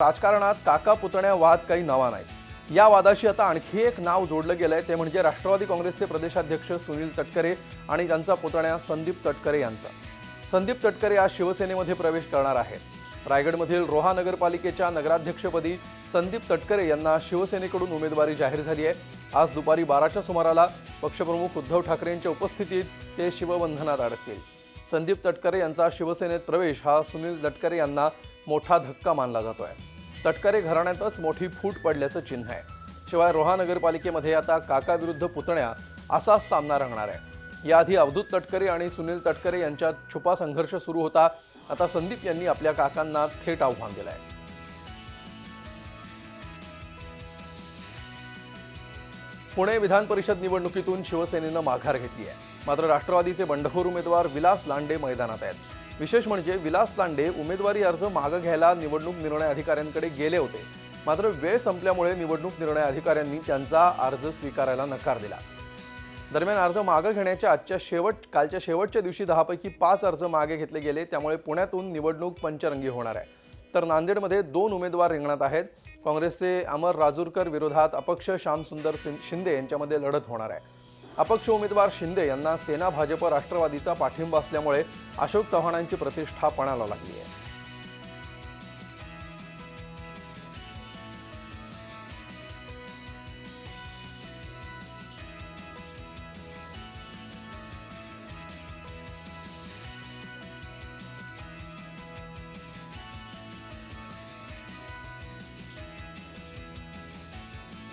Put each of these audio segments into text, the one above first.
राजकारणात काका पुतण्या वाद काही नवा नाही। या वादाशी आता आणखी एक नाव जोडलं गेलंय, ते म्हणजे राष्ट्रवादी काँग्रेसचे प्रदेशाध्यक्ष सुनील तटकरे आणि त्यांचा पुतण्या संदीप तटकरे यांचा। संदीप तटकरे आज शिवसेनेमध्ये प्रवेश करणार आहेत। रायगडमधील रोहा नगरपालिकेच्या नगराध्यक्षपदी संदीप तटकरे यांना शिवसेनेकडून उमेदवारी जाहीर झाली आहे। आज दुपारी 12च्या सुमाराला पक्षप्रमुख उद्धव ठाकरेंच्या उपस्थितीत ते शिवबंधनात अडकतील। संदीप तटकरे यांचा शिवसेनेत प्रवेश हा सुनील तटकरे यांना मोठा धक्का मानला जातोय। तटकरे घराण्यातच मोठी फूट पडल्याचं चिन्ह आहे। शिवाय रोहा नगरपालिकेमध्ये आता काका विरुद्ध पुतण्या असाच सामना रंगणार आहे। याआधी अवधूत तटकरे आणि सुनील तटकरे यांच्यात छुपा संघर्ष सुरू होता। आता संदीप यांनी आपल्या काकांना थेट आव्हान दिलंय। पुणे विधान परिषद निवडणुकीतून शिवसेनेनं माघार घेतली आहे। मात्र राष्ट्रवादीचे बंडखोर उमेदवार विलास लांडे मैदानात आहेत। विशेष म्हणजे विलास लांडे उमेदवारी अर्ज मागे घ्यायला निवडणूक निर्णय अधिकाऱ्यांकडे गेले होते, मात्र वेळ संपल्यामुळे निवडणूक निर्णय अधिकाऱ्यांनी त्यांचा अर्ज स्वीकारायला नकार दिला। दरम्यान अर्ज मागे घेण्याच्या कालच्या शेवटच्या दिवशी 10 पैकी 5 अर्ज मागे घेतले गेले। त्यामुळे पुण्यातून निवडणूक पंचरंगी होणार आहे। तर नांदेडमध्ये 2 उमेदवार रिंगणात आहेत। काँग्रेसचे अमर राजूरकर विरोधात अपक्ष श्यामसुंदर शिंदे यांच्यामध्ये लढत होणार आहे। अपक्ष उमेदवार शिंदे यांना सेना भाजप राष्ट्रवादीचा पाठिंबा असल्यामुळे अशोक चव्हाणांची प्रतिष्ठा पणाला लागली आहे।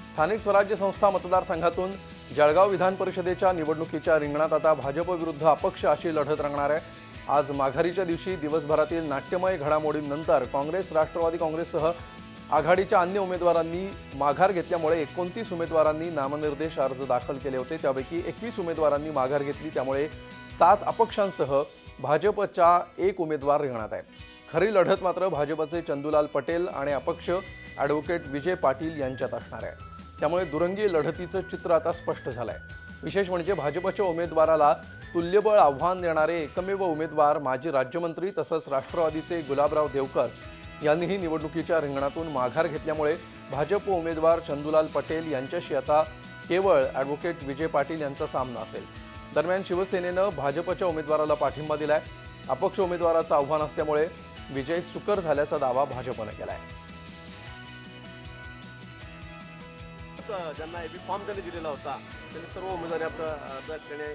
स्थानिक स्वराज्य संस्था मतदारसंघातून जळगाव विधान परिषदेच्या निवडणुकीच्या रिंगणात आता भाजप विरुद्ध अपक्ष अशी लढत रंगणार आहे। आज माघारीच्या दिवशी दिवसभरातील नाट्यमय घडामोडींनंतर काँग्रेस, राष्ट्रवादी काँग्रेससह आघाडीच्या अन्य उमेदवारांनी माघार घेतल्यामुळे 29 उमेदवारांनी नामनिर्देश अर्ज दाखल केले होते। त्यापैकी 21 उमेदवारांनी माघार घेतली। त्यामुळे 7 अपक्षांसह भाजपच्या 1 उमेदवार रिंगणात आहे। खरी लढत मात्र भाजपचे चंदूलाल पटेल आणि अपक्ष ॲडव्होकेट विजय पाटील यांच्यात असणार आहे। त्यामुळे दुरंगी लढतीचं चित्र आता स्पष्ट झालंय। विशेष म्हणजे भाजपच्या उमेदवाराला तुल्यबळ आव्हान देणारे एकमेव उमेदवार माजी राज्यमंत्री तसंच राष्ट्रवादीचे गुलाबराव देवकर यांनीही निवडणुकीच्या रिंगणातून माघार घेतल्यामुळे भाजप उमेदवार चंदूलाल पटेल यांच्याशी आता केवळ ॲडव्होकेट विजय पाटील यांचा सामना असेल। दरम्यान शिवसेनेनं भाजपच्या उमेदवाराला पाठिंबा दिलाय। अपक्ष उमेदवाराचं आव्हान असल्यामुळे विजय सुकर झाल्याचा दावा भाजपने केलाय। ज्यांना एबी फॉर्म त्यांनी दिलेला होता त्यांनी सर्व उमेदवारी आपल्या ठिकाणी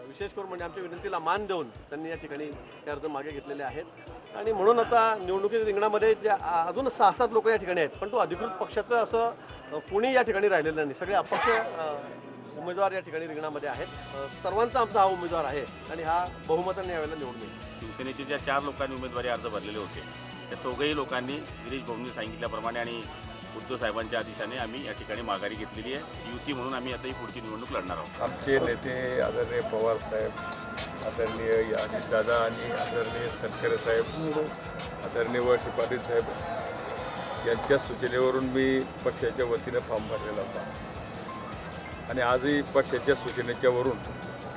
विशेष करून म्हणजे आमच्या विनंतीला मान देऊन त्यांनी या ठिकाणी हे अर्ज मागे घेतलेले आहेत। आणि म्हणून आता निवडणुकीच्या रिंगणामध्ये जे अजून 6-7 लोक या ठिकाणी आहेत, पण तो अधिकृत पक्षाचं असं कोणी या ठिकाणी राहिलेलं नाही। सगळे अपक्ष उमेदवार या ठिकाणी रिंगणामध्ये आहेत। सर्वांचा आमचा हा उमेदवार आहे आणि हा बहुमताने यावेळेला निवडून येईल। शिवसेनेचे ज्या 4 लोकांनी उमेदवारी अर्ज भरलेले होते त्या 4ही लोकांनी गिरीश भाऊंनी सांगितल्याप्रमाणे आणि उद्धव साहेबांच्या आदेशाने आम्ही या ठिकाणी माघारी घेतलेली आहे। युती म्हणून आम्ही आता ही पुढची निवडणूक लढणार आहोत। आमचे नेते आदरणीय पवार साहेब, आदरणीय दादा आणि आदरणीय तटकरे साहेब, आदरणीय वळसे पाटील साहेब यांच्या सूचनेवरून मी पक्षाच्या वतीने फॉर्म भरलेला होता आणि आजही पक्षाच्या सूचनेच्या वरून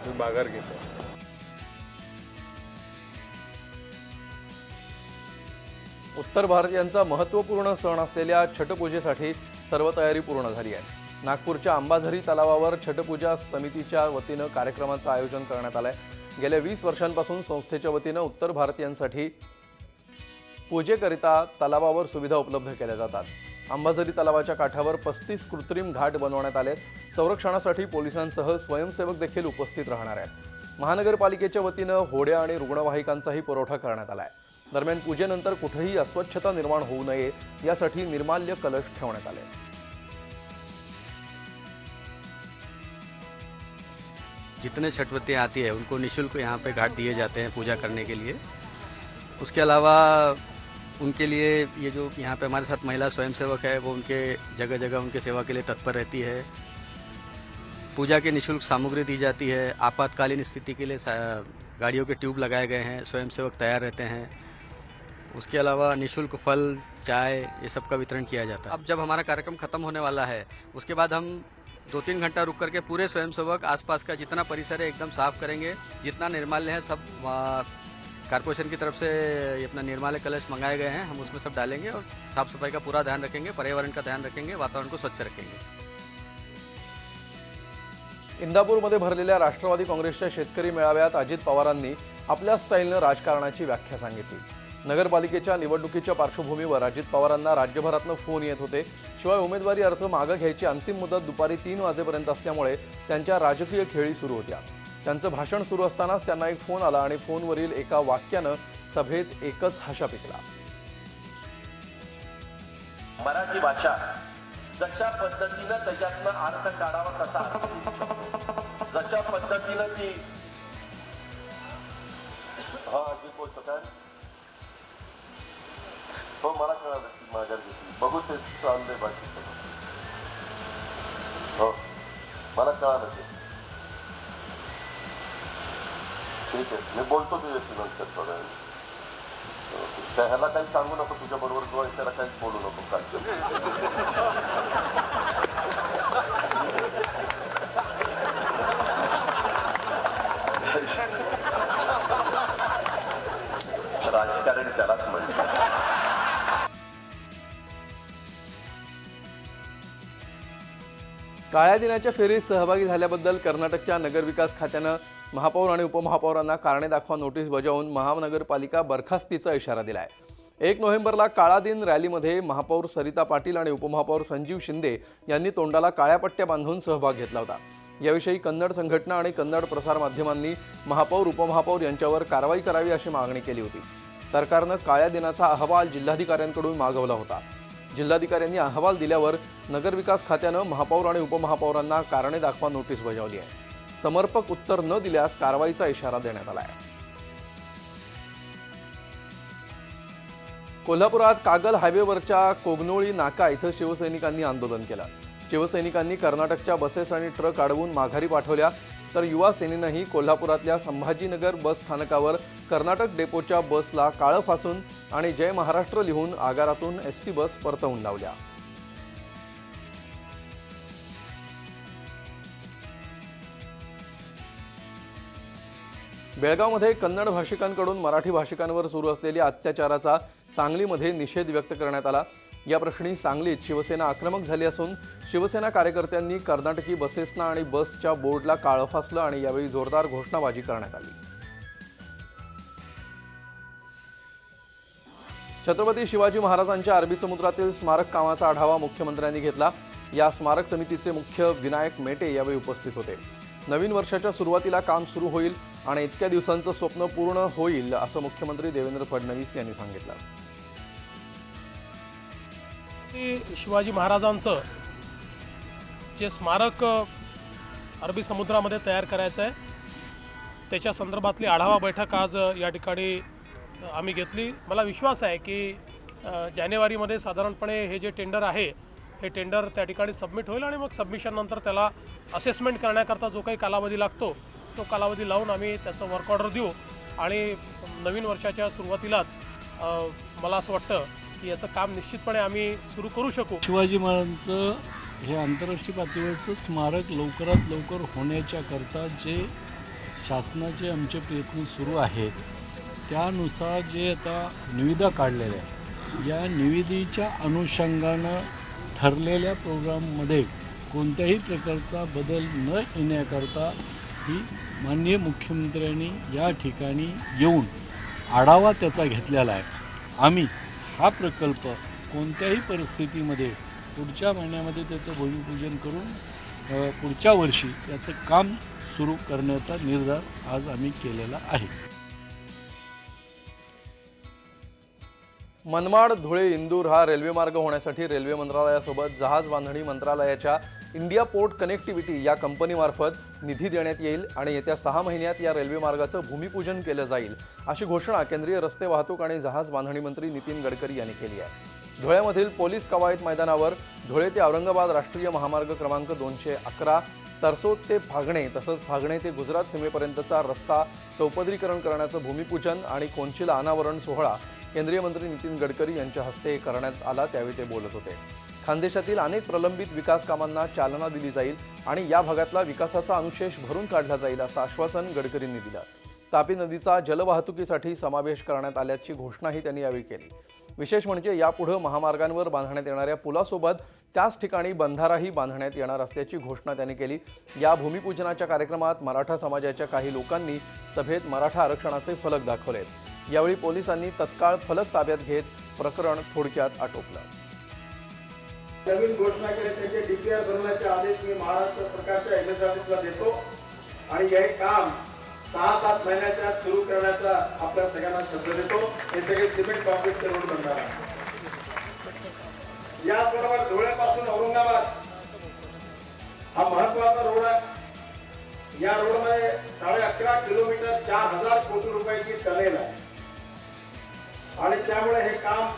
मी माघार घेतो। उत्तर भारतीयांचा महत्त्वपूर्ण सण असलेल्या छठपूजेसाठी सर्व तयारी पूर्ण झाली आहे। नागपूरच्या अंबाझरी तलावावर छठपूजा समितीच्या वतीनं कार्यक्रमाचं आयोजन करण्यात आलंय। गेल्या 20 वर्षांपासून संस्थेच्या वतीनं उत्तर भारतीयांसाठी पूजेकरिता तलावावर सुविधा उपलब्ध केल्या जातात। अंबाझरी तलावाच्या काठावर 35 कृत्रिम घाट बनवण्यात आले। संरक्षणासाठी पोलिसांसह स्वयंसेवक देखील उपस्थित राहणार आहेत। महानगरपालिकेच्या वतीनं होड्या आणि रुग्णवाहिकांचाही पुरवठा करण्यात आलाय। दरम्यान पूजेनंतर कुठेही अस्वच्छता निर्माण होऊ नये यासाठी निर्माल्य कलश ठेवण्यात आले। जितने छठवती आती है उनको निःशुल्क यहाँ पे घाट दिए जाते हैं पूजा करने के लिए। उसके अलावा उनके लिए ये जो यहाँ पे हमारे साथ महिला स्वयंसेवक है वो उनके जगह जगह उनके सेवा के लिए तत्पर रहती है। पूजा की निःशुल्क सामग्री दी जाती है। आपातकालीन स्थिति के लिए गाड़ियों के ट्यूब लगाए गए हैं। स्वयंसेवक तैयार रहते हैं। उसके अलावा निःशुल्क फल, चाय ये सब का वितरण किया जाता है। अब जब हमारा कार्यक्रम ख़त्म होने वाला है उसके बाद हम 2-3 घंटा रुक करके पूरे स्वयंसेवक आसपास का जितना परिसर है एकदम साफ करेंगे। जितना निर्माल्य है सब कारपोरेशन की तरफ से ये अपना निर्माल्य कलश मंगाए गए हैं, हम उसमें सब डालेंगे और साफ़ सफाई का पूरा ध्यान रखेंगे, पर्यावरण का ध्यान रखेंगे, वातावरण को स्वच्छ रखेंगे। इंदापूरमध्ये भरलेल्या राष्ट्रवादी काँग्रेसच्या शेतकरी मेळाव्यात अजित पवारांनी आपल्या स्टाईलनं राजकारणाची व्याख्या सांगितली। नगरपालिकेच्या निवडणुकीच्या पार्श्वभूमीवर अजित पवारांना राज्यभरातून फोन येत होते। शिवाय उमेदवारी अर्ज मागे घ्यायची अंतिम मुदत दुपारी 3 वाजेपर्यंत असल्यामुळे त्यांच्या राजकीय खेळी सुरू होत्या। त्यांचं भाषण सुरू असतानाच त्यांना एक फोन आला आणि फोनवरील एका वाक्यानं सभेत एकच हशा पिकला। मराठी भाषा जशा पद्धतीनं त्याच्यातनं अर्थ काढावा तसा जशा पद्धतीनं ती अजित बोलतो काय हो मला कळालं की माझ्या बघू ते चाललंय बाकी हो मला कळालं ते ठीक आहे मी बोलतो तुझ्याशी नंतर थोडं ह्याला काही सांगू नको तुझ्या बरोबर किंवा त्याला काहीच बोलू नको काय राजकारण त्यालाच म्हणतात। काळ्या दिनाच्या फेरीत सहभागी झाल्याबद्दल कर्नाटकच्या नगरविकास खात्यानं महापौर आणि उपमहापौरांना कारणे दाखवा नोटीस बजावून महानगरपालिका बरखास्तीचा इशारा दिलाय। 1 नोव्हेंबरला काळा दिन रॅलीमध्ये महापौर सरिता पाटील आणि उपमहापौर संजीव शिंदे यांनी तोंडाला काळ्या पट्ट्या बांधून सहभाग घेतला होता। याविषयी कन्नड संघटना आणि कन्नड प्रसार माध्यमांनी महापौर उपमहापौर यांच्यावर कारवाई करावी अशी मागणी केली होती। सरकारनं काळ्या दिनाचा अहवाल जिल्हाधिकाऱ्यांकडून मागवला होता। जिल्हाधिकाऱ्यांनी अहवाल दिल्यावर नगरविकास खात्यानं महापौर आणि उपमहापौरांना कारणे दाखवा नोटीस बजावली आहे। समर्पक उत्तर न दिल्यास कारवाईचा इशारा देण्यात आला आहे। कोल्हापुरात कागल हायवेवरच्या कोगनोळी नाका इथं शिवसैनिकांनी आंदोलन केलं। शिवसैनिकांनी कर्नाटकच्या बसेस आणि ट्रक अडवून माघारी पाठवल्या, तर युवा सेनेनंही कोल्हापुरातल्या संभाजीनगर बस स्थानकावर कर्नाटक डेपोच्या बसला काळं फासून आणि जय महाराष्ट्र लिहून आगारातून एसटी बस परतवून लावल्या। बेळगावमध्ये कन्नड भाषिकांकडून मराठी भाषिकांवर सुरू असलेल्या अत्याचाराचा सांगलीमध्ये निषेध व्यक्त करण्यात आला। या प्रश्नी सांगलीत शिवसेना आक्रमक झाली असून शिवसेना कार्यकर्त्यांनी कर्नाटकी बसेसना आणि बसच्या बोर्डला काळं फासलं आणि यावेळी जोरदार घोषणाबाजी करण्यात आली। छत्रपती शिवाजी महाराजांच्या अरबी समुद्रातील स्मारक कामाचा आढावा मुख्यमंत्र्यांनी घेतला। या स्मारक समितीचे मुख्य विनायक मेटे यावेळी उपस्थित होते। नवीन वर्षाच्या सुरुवातीला काम सुरू होईल आणि इतक्या दिवसांचं स्वप्न पूर्ण होईल असं मुख्यमंत्री देवेंद्र फडणवीस यांनी सांगितलं। शिवाजी महाराजांचं जे स्मारक अरबी समुद्रामध्ये तयार करायचं आहे त्याच्या संदर्भातली आढावा बैठक आज या ठिकाणी आम्ही घेतली। मला विश्वास आहे की जानेवारीमध्ये साधारणपणे हे जे टेंडर आहे हे टेंडर त्या ठिकाणी सबमिट होईल आणि मग सबमिशननंतर त्याला असेसमेंट करण्याकरता जो काही कालावधी लागतो तो कालावधी लावून आम्ही त्याचं वर्क ऑर्डर देऊ आणि नवीन वर्षाच्या सुरुवातीलाच मला असं वाटतं की याचं काम निश्चितपणे आम्ही सुरू करू शकू। शिवाजी महाराजांचं हे आंतरराष्ट्रीय पातळीवरचं स्मारक लवकरात लवकर होण्याच्या करता जे शासनाचे आमचे प्रयत्न सुरू आहेत त्यानुसार जे आता निविदा काढलेल्या आहेत या निविदेच्या अनुषंगानं ठरलेल्या प्रोग्राममध्ये कोणत्याही प्रकारचा बदल न येण्याकरता ही माननीय मुख्यमंत्र्यांनी या ठिकाणी येऊन आढावा त्याचा घेतलेला आहे। आम्ही हा प्रकल्प कोणत्याही परिस्थितीमध्ये पुढच्या महिन्यामध्ये त्याचं भूमिपूजन करून पुढच्या वर्षी याचं काम सुरू करण्याचा निर्धार आज आम्ही केलेला आहे। मनमाड धुळे इंदूर हा रेल्वे मार्ग होण्यासाठी रेल्वे मंत्रालयासोबत जहाज बांधणी मंत्रालयाच्या इंडिया पोर्ट कनेक्टिव्हिटी या कंपनीमार्फत निधी देण्यात येईल आणि येत्या 6 महिन्यात या रेल्वे मार्गाचं भूमिपूजन केलं जाईल अशी घोषणा केंद्रीय रस्ते वाहतूक आणि जहाज बांधणी मंत्री नितीन गडकरी यांनी केली आहे। धुळ्यामधील पोलीस कवायत मैदानावर धुळे ते औरंगाबाद राष्ट्रीय महामार्ग क्रमांक 211 तरसोद ते फागणे तसंच फागणे ते गुजरात सीमेपर्यंतचा रस्ता चौपदरीकरण करण्याचं भूमिपूजन आणि कोनशिला अनावरण सोहळा केंद्रीय मंत्री नितीन गडकरी यांच्या हस्ते करण्यात आला, त्यावेळी ते बोलत होते। खानदेशातील अनेक प्रलंबित विकास कामांना चालना दिली जाईल आणि या भागातला विकासाचा अनुशेष भरून काढला जाईल असं आश्वासन गडकरींनी दिलं। तापी नदीचा जलवाहतुकीसाठी समावेश करण्यात आल्याची घोषणाही त्यांनी यावेळी केली। विशेष म्हणजे यापुढे महामार्गांवर बांधण्यात येणाऱ्या पुलासोबत त्याच ठिकाणी बंधाराही बांधण्यात येणार असल्याची घोषणा त्यांनी केली। या भूमिपूजनाच्या कार्यक्रमात मराठा समाजाच्या काही लोकांनी सभेत मराठा आरक्षणाचे फलक दाखवलेत। यावेळी पोलिसांनी तत्काळ फलक ताब्यात घेत प्रकरण थोडक्यात आटोपलं। नवीन घोषणा केली त्याचे डीपीआर बनवण्याचे आदेश मी महाराष्ट्र सरकारच्या एमएसआरडीसीला देतो आणि हे काम 6-7 महिन्याच्या सुरू करण्याचा आपल्या सगळ्यांना शब्द देतो। हे सगळे सिमेंट कॉन्क्रीटचे रोड बनणार आहे। याचबरोबर धुळ्यापासून औरंगाबाद हा महत्वाचा रोड आहे। या रोडमध्ये 11.5 किलोमीटर 4000 कोटी रुपयाची टनेल आहे आणि त्यामुळे हे काम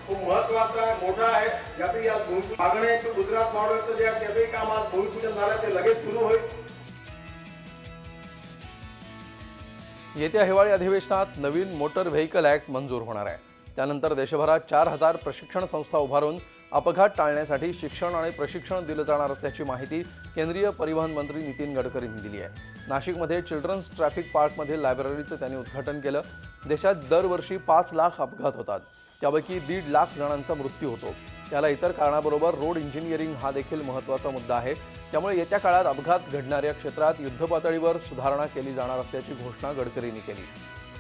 खूप महत्वाचं आहे, मोठा आहे। यातही या मागणे गुजरात मॉडेलचं जे त्याचंही काम आज भूमिपूजन झालं ते लगेच सुरू होईल। येत्या हिवाळी अधिवेशनात नवीन मोटर व्हेकल ॲक्ट मंजूर होणार आहे। त्यानंतर देशभरात 4000 प्रशिक्षण संस्था उभारून अपघात टाळण्यासाठी शिक्षण आणि प्रशिक्षण दिलं जाणार असल्याची माहिती केंद्रीय परिवहन मंत्री नितीन गडकरींनी दिली आहे। नाशिकमध्ये चिल्ड्रन्स ट्रॅफिक पार्कमध्ये लायब्ररीचं त्यांनी उद्घाटन केलं। देशात दरवर्षी 5 लाख अपघात होतात, त्यापैकी 1.5 लाख जणांचा मृत्यू होतो। त्याला इतर कारणाबरोबर रोड इंजिनिअरिंग हा देखील महत्त्वाचा मुद्दा आहे। त्यामुळे येत्या काळात अपघात घडणाऱ्या क्षेत्रात युद्धपातळीवर सुधारणा केली जाणार असल्याची घोषणा गडकरींनी केली।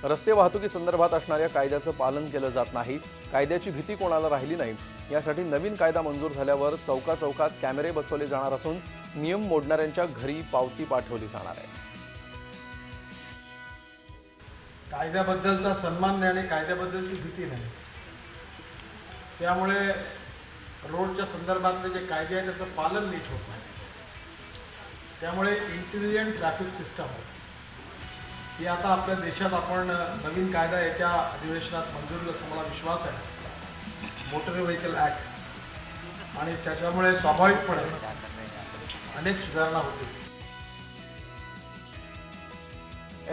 रस्ते वाहतुकीसंदर्भात असणाऱ्या कायद्याचं पालन केलं जात नाही, कायद्याची भीती कोणाला राहिली नाही, यासाठी नवीन कायदा मंजूर झाल्यावर चौकाचौकात कॅमेरे बसवले जाणार असून नियम मोडणाऱ्यांच्या घरी पावती पाठवली जाणार आहे। कायद्याबद्दलचा सन्मान नाही आणि कायद्याबद्दलची भीती नाही, त्यामुळे रोडच्या संदर्भातले जे कायदे आहेत त्याचं पालन नीट होत नाही। त्यामुळे इंटेलिजंट ट्रॅफिक सिस्टम ही आता आपल्या देशात आपण नवीन कायदा येत्या अधिवेशनात मंजूर असं मला विश्वास आहे, मोटर व्हेकल ॲक्ट, आणि त्याच्यामुळे स्वाभाविकपणे अनेक सुधारणा होतील।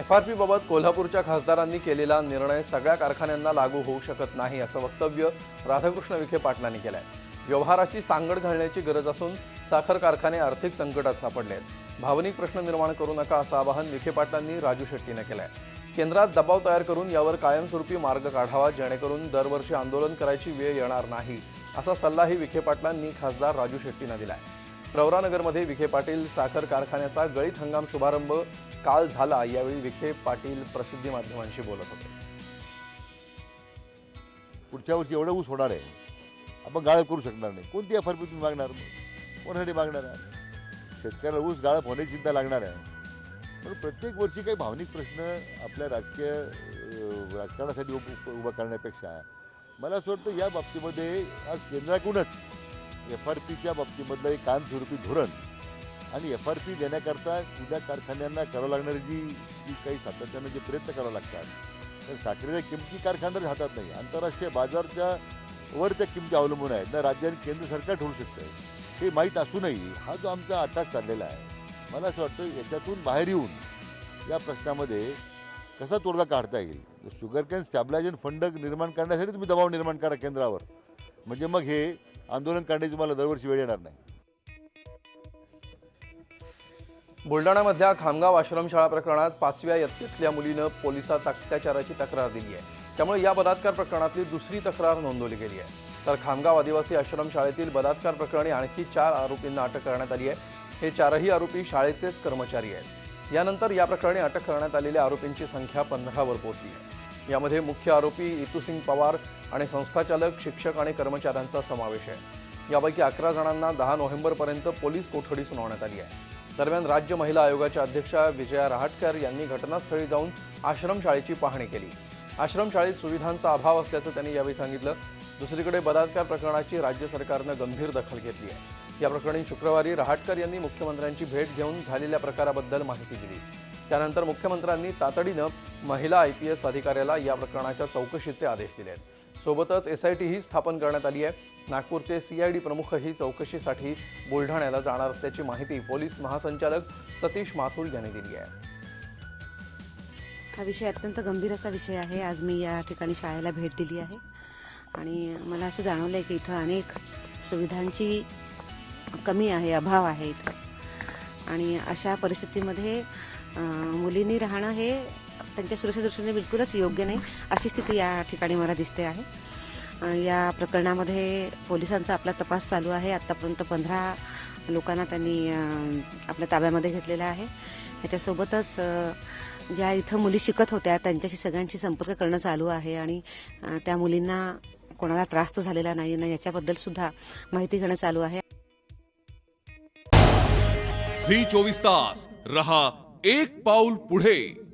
FRP बाबत कोल्हापूरच्या खासदारांनी केलेला निर्णय सगळ्या कारखान्यांना लागू होऊ शकत नाही असं वक्तव्य राधाकृष्ण विखे पाटलांनी केलंय। व्यवहाराची सांगड घालण्याची गरज असून साखर कारखाने आर्थिक संकटात सापडले आहेत। भावनिक प्रश्न निर्माण करू नका असं आवाहन विखे पाटलांनी राजू शेट्टीने केलंय। केंद्रात दबाव तयार करून यावर कायमस्वरूपी मार्ग काढावा, जेणेकरून दरवर्षी आंदोलन करायची वेळ येणार नाही असा सल्लाही विखे पाटलांनी खासदार राजू शेट्टींना दिलाय। प्रवरानगरमध्ये विखे पाटील साखर कारखान्याचा गळीत हंगाम शुभारंभ काल झाला। यावेळी विखे पाटील प्रसिद्धी माध्यमांशी बोलत होते। पुढच्या वर्षी एवढं ऊस होणार आहे, आपण गाळप करू शकणार नाही। कोणती FRP तुम्ही मागणार, कोणासाठी मागणार आहे? शेतकऱ्याला ऊस गाळप होण्याची चिंता लागणार आहे। पण प्रत्येक वर्षी काही भावनिक प्रश्न आपल्या राजकारणासाठी उभा करण्यापेक्षा मला असं वाटतं या बाबतीमध्ये आज केंद्राकडूनच FRPच्या बाबतीमधलं एक कायमस्वरूपी धोरण आणि FRP देण्याकरता उद्या कारखान्यांना करावं लागणारी जी काही सातत्यानं जे प्रयत्न करावे लागतात, तर साखरेच्या किमती कारखानदार हातात नाही, आंतरराष्ट्रीय बाजारच्या वर त्या किमती अवलंबून आहेत ना, राज्य आणि केंद्र सरकार ठरवू शकतं। हे माहीत असूनही हा जो आमचा अट्टास चाललेला आहे, मला असं वाटतं याच्यातून बाहेर येऊन या प्रश्नामध्ये कसा तोडगा काढता येईल। शुगर कॅन स्टॅबिलायझेशन फंड निर्माण करण्यासाठी तुम्ही दबाव निर्माण करा केंद्रावर, म्हणजे मग हे आंदोलन करण्याची तुम्हाला दरवर्षी वेळ येणार नाही। बुलढाण्यामधल्या खामगाव आश्रमशाळा प्रकरणात 5व्या इयत्तेतल्या मुलीनं पोलिसात अत्याचाराची तक्रार दिली आहे। त्यामुळे या बलात्कार प्रकरणातली दुसरी तक्रार नोंदवली गेली आहे। तर खामगाव आदिवासी आश्रमशाळेतील बलात्कार प्रकरणी आणखी 4 आरोपींना अटक करण्यात आली आहे। हे 4ही आरोपी शाळेचेच कर्मचारी आहेत। यानंतर या प्रकरणी अटक करण्यात आलेल्या आरोपींची संख्या 15वर पोहोचली आहे। यामध्ये मुख्य आरोपी इतुसिंग पवार आणि संस्थाचालक, शिक्षक आणि कर्मचाऱ्यांचा समावेश आहे। यापैकी 11 जणांना 10 नोव्हेंबरपर्यंत पोलीस कोठडी सुनावण्यात आली आहे। दरम्यान राज्य महिला आयोगाच्या अध्यक्षा विजया रहाटकर यांनी घटनास्थळी जाऊन आश्रमशाळेची पाहणी केली। आश्रमशाळेत सुविधांचा अभाव असल्याचं त्यांनी यावेळी सांगितलं। दुसरीकडे बलात्कार प्रकरणाची राज्य सरकारनं गंभीर दखल घेतली आहे। या प्रकरणी शुक्रवारी रहाटकर यांनी मुख्यमंत्र्यांची भेट घेऊन झालेल्या प्रकाराबद्दल माहिती दिली। त्यानंतर मुख्यमंत्र्यांनी तातडीनं महिला IPS अधिकाऱ्याला या प्रकरणाच्या चौकशीचे आदेश दिले आहेत। सोबतच SIT ही स्थापन करण्यात आली आहे। नागपूरचे CID प्रमुखही चौकशीसाठी बुलढाण्याला जाणार असल्याची माहिती पोलीस महासंचालक सतीश माथुर यांनी दिली आहे। हा विषय अत्यंत गंभीर असा विषय आहे। आज मी या ठिकाणी शाळेला भेट दिली आहे आणि मला असं जाणवलं आहे की इथं अनेक सुविधांची कमी आहे, अभाव आहे इथं, आणि अशा परिस्थितीमध्ये मुलींनी राहणं हे त्यांच्या सुरक्षा दृष्टीने बिलकुलच योग्य नाही अशी स्थिती या ठिकाणी मला दिसते आहे. या प्रकरणामध्ये पोलिसांचा आपला तपास चालू आहे. आत्तापर्यंत 15 लोकांना त्यांनी आपल्या ताब्यामध्ये घेतलेलं आहे. ह्याच्यासोबतच ज्या इथं मुली शिकत होत्या त्यांच्याशी सगळ्यांशी संपर्क करणं चालू आहे आणि त्या मुलींना कोणाला त्रास तर झालेला नाही ना याच्याबद्दल सुद्धा माहिती घेणं चालू आहे. झी 24 तास रहा एक पाऊल पुढे.